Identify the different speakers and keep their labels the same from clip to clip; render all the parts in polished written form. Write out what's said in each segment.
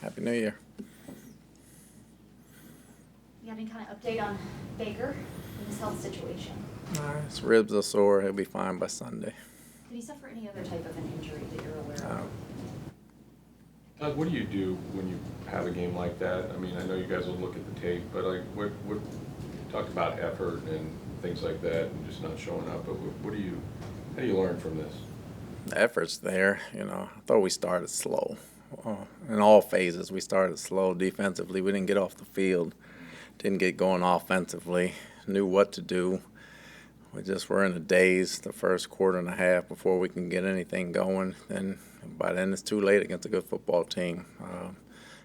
Speaker 1: Happy New Year.
Speaker 2: You have any kind of update on Baker and his health situation?
Speaker 1: His ribs are sore. He'll be fine by Sunday.
Speaker 2: Did he suffer any other type of an injury that you're aware of?
Speaker 3: Doug, what do you do when you have a game like that? I mean, I know you guys will look at the tape, but like, what talk about effort and things like that, and just not showing up. But how do you learn from this?
Speaker 1: The effort's there. I thought we started slow. In all phases, we started slow. Defensively, we didn't get off the field. Didn't get going offensively. Knew what to do. We just were in a daze the first quarter and a half before we can get anything going. Then by then it's too late against a good football team.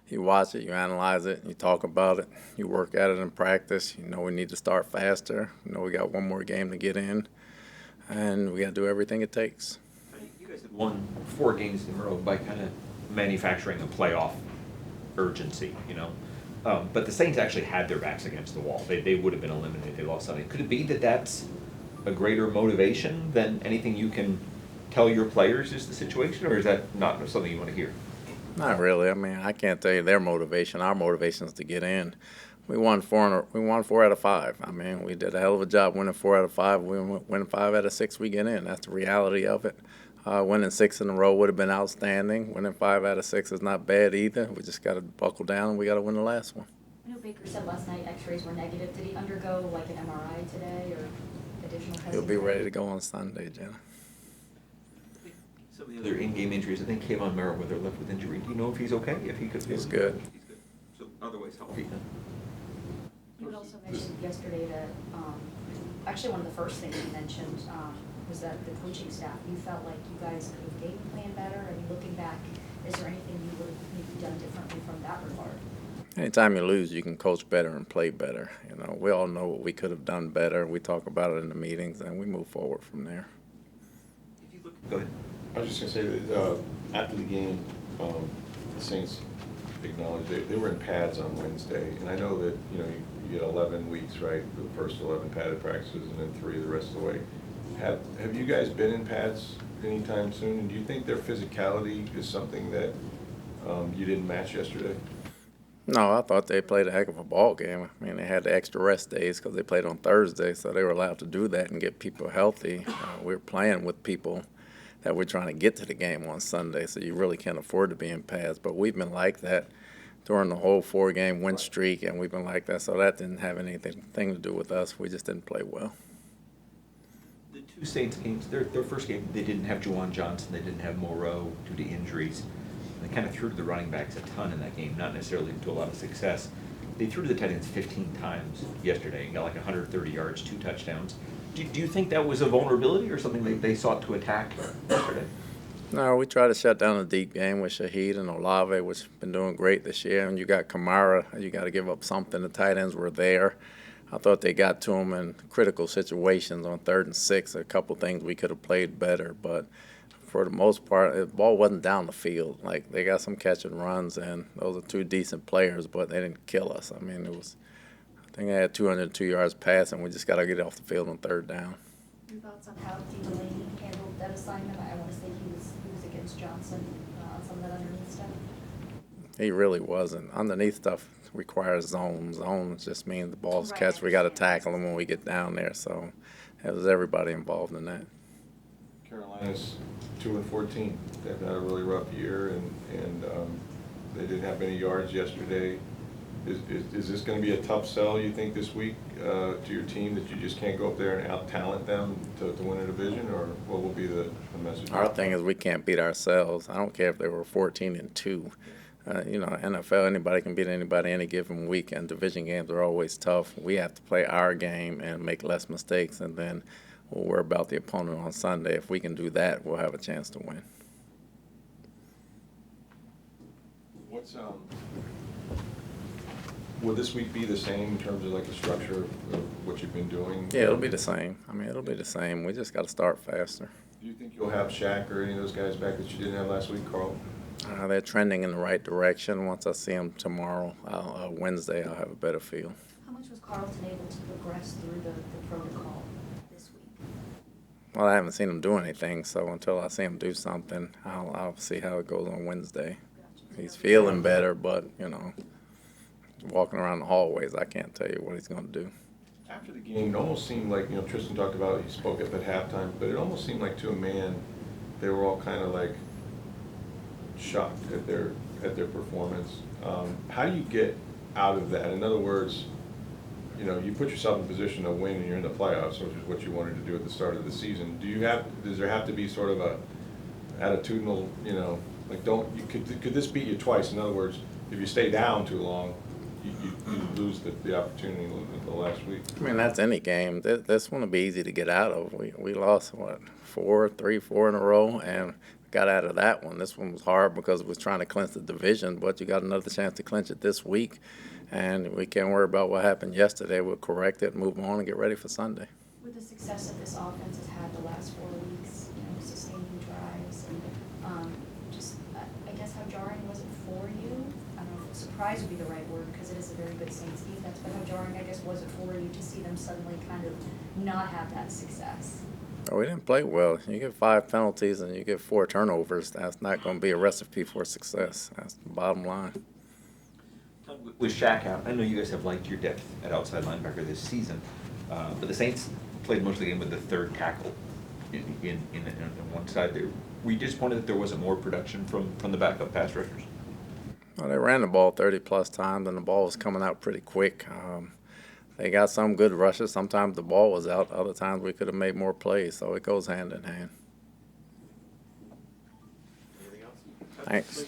Speaker 1: You watch it, you analyze it, you talk about it, you work at it in practice. You know we need to start faster. You know we got one more game to get in, and we got to do everything it takes.
Speaker 4: You guys had won 4 games in a row by kind of manufacturing a playoff urgency, But the Saints actually had their backs against the wall. They would have been eliminated. They lost Sunday. Could it be that that's a greater motivation than anything you can tell your players is the situation, or is that not something you want to hear?
Speaker 1: Not really. I mean, I can't tell you their motivation. Our motivation is to get in. We won 4 out of 5. I mean, we did a hell of a job winning 4 out of 5. We win 5 out of 6, we get in. That's the reality of it. Winning 6 in a row would have been outstanding. Winning 5 out of 6 is not bad either. We just got to buckle down and we got to win the last one.
Speaker 2: I know Baker said last night X-rays were negative. Did he undergo like an MRI today or additional testing?
Speaker 1: He'll be ready to go on Sunday, Jenna.
Speaker 4: Some of the other in-game injuries, I think Kayvon Merriweather left with injury. Do you know if he's okay? If he could?
Speaker 1: He's good.
Speaker 4: He's good. So otherwise healthy then.
Speaker 2: You had also mentioned yesterday that actually one of the first things you mentioned was that the coaching staff, you felt like you guys could have game planned better. I mean, looking back, is there anything you would have maybe done differently from that regard?
Speaker 1: Anytime you lose, you can coach better and play better. We all know what we could have done better. We talk about it in the meetings, and we move forward from there.
Speaker 4: If you look, go ahead.
Speaker 3: I was just going to say that after the game, the Saints acknowledged they were in pads on Wednesday, and I know that you get 11 weeks, right? The first 11 padded practices, and then 3 the rest of the way. Have you guys been in pads anytime soon? And do you think their physicality is something that you didn't match yesterday?
Speaker 1: No, I thought they played a heck of a ball game. I mean, they had the extra rest days because they played on Thursday, so they were allowed to do that and get people healthy. We were playing with people that we're trying to get to the game on Sunday, so you really can't afford to be in pads. But we've been like that during the whole 4-game win streak, and we've been like that, so that didn't have anything to do with us. We just didn't play well.
Speaker 4: The 2 Saints games, their first game, they didn't have Juwan Johnson, they didn't have Moreau due to injuries. They kind of threw to the running backs a ton in that game, not necessarily to a lot of success. They threw to the tight ends 15 times yesterday and got like 130 yards, 2 touchdowns. Do you think that was a vulnerability or something they sought to attack yesterday?
Speaker 1: No, we try to shut down the deep game with Shaheed and Olave, which have been doing great this year. And you got Kamara, you got to give up something. The tight ends were there. I thought they got to him in critical situations on 3rd and 6. A couple things we could have played better, but for the most part, the ball wasn't down the field. Like, they got some catch and runs, and those are 2 decent players, but they didn't kill us. I mean, I think they had 202 yards passing. We just got to get off the field on 3rd down.
Speaker 2: Your thoughts on how Delaney handled that assignment? I want to say he was against Johnson on some of that underneath stuff.
Speaker 1: He really wasn't. Underneath stuff requires zones. Zones just means the ball's
Speaker 2: Right,
Speaker 1: catch. We got to tackle them when we get down there. So it was everybody involved in that.
Speaker 3: Carolina's 2-14. They've had a really rough year, and they didn't have many yards yesterday. Is this going to be a tough sell, you think, this week to your team, that you just can't go up there and out-talent them to win a division, or what will be the message?
Speaker 1: Our thing is we can't beat ourselves. I don't care if they were 14-2. NFL, anybody can beat anybody any given week, and division games are always tough. We have to play our game and make less mistakes, and then we'll worry about the opponent on Sunday. If we can do that, we'll have a chance to win.
Speaker 3: Will this week be the same in terms of like the structure of what you've been doing?
Speaker 1: Yeah, it'll be the same. I mean, it'll be the same. We just got to start faster.
Speaker 3: Do you think you'll have Shaq or any of those guys back that you didn't have last week, Carl?
Speaker 1: They're trending in the right direction. Once I see them tomorrow, Wednesday, I'll have a better feel.
Speaker 2: How much was Carlton able to progress through the protocol this week?
Speaker 1: Well, I haven't seen him do anything, so until I see him do something, I'll see how it goes on Wednesday.
Speaker 2: Gotcha.
Speaker 1: he's feeling better, but, walking around the hallways, I can't tell you what he's going to do.
Speaker 3: After the game, it almost seemed like, Tristan talked about, he spoke up at halftime, but it almost seemed like to a man, they were all kind of like shocked at their performance. How do you get out of that? In other words, you put yourself in a position to win and you're in the playoffs, which is what you wanted to do at the start of the season. Does there have to be sort of a attitudinal, like could this beat you twice? In other words, if you stay down too long, you lose the opportunity the last week.
Speaker 1: I mean, that's any game. This one will be easy to get out of. We lost, 4 in a row, and got out of that one. This one was hard because it was trying to clinch the division, but you got another chance to clinch it this week, and we can't worry about what happened yesterday. We'll correct it, move on, and get ready for Sunday.
Speaker 2: With the success that this offense has had the last 4 weeks, sustaining drives, and I guess how jarring was it for you? I don't know if surprise would be the right word because it is a very good Saints defense, but how jarring, I guess, was it for you to see them suddenly kind of not have that success?
Speaker 1: Oh, we didn't play well. You get 5 penalties and you get 4 turnovers. That's not going to be a recipe for success. That's the bottom line.
Speaker 4: With Shaq out, I know you guys have liked your depth at outside linebacker this season, but the Saints played most of the game with the third tackle in one side there. Were you disappointed that there wasn't more production from the backup pass rushers?
Speaker 1: Well, they ran the ball 30-plus times, and the ball was coming out pretty quick. They got some good rushes. Sometimes the ball was out. Other times we could have made more plays, so it goes hand in hand.
Speaker 5: Anything else?
Speaker 1: Thanks.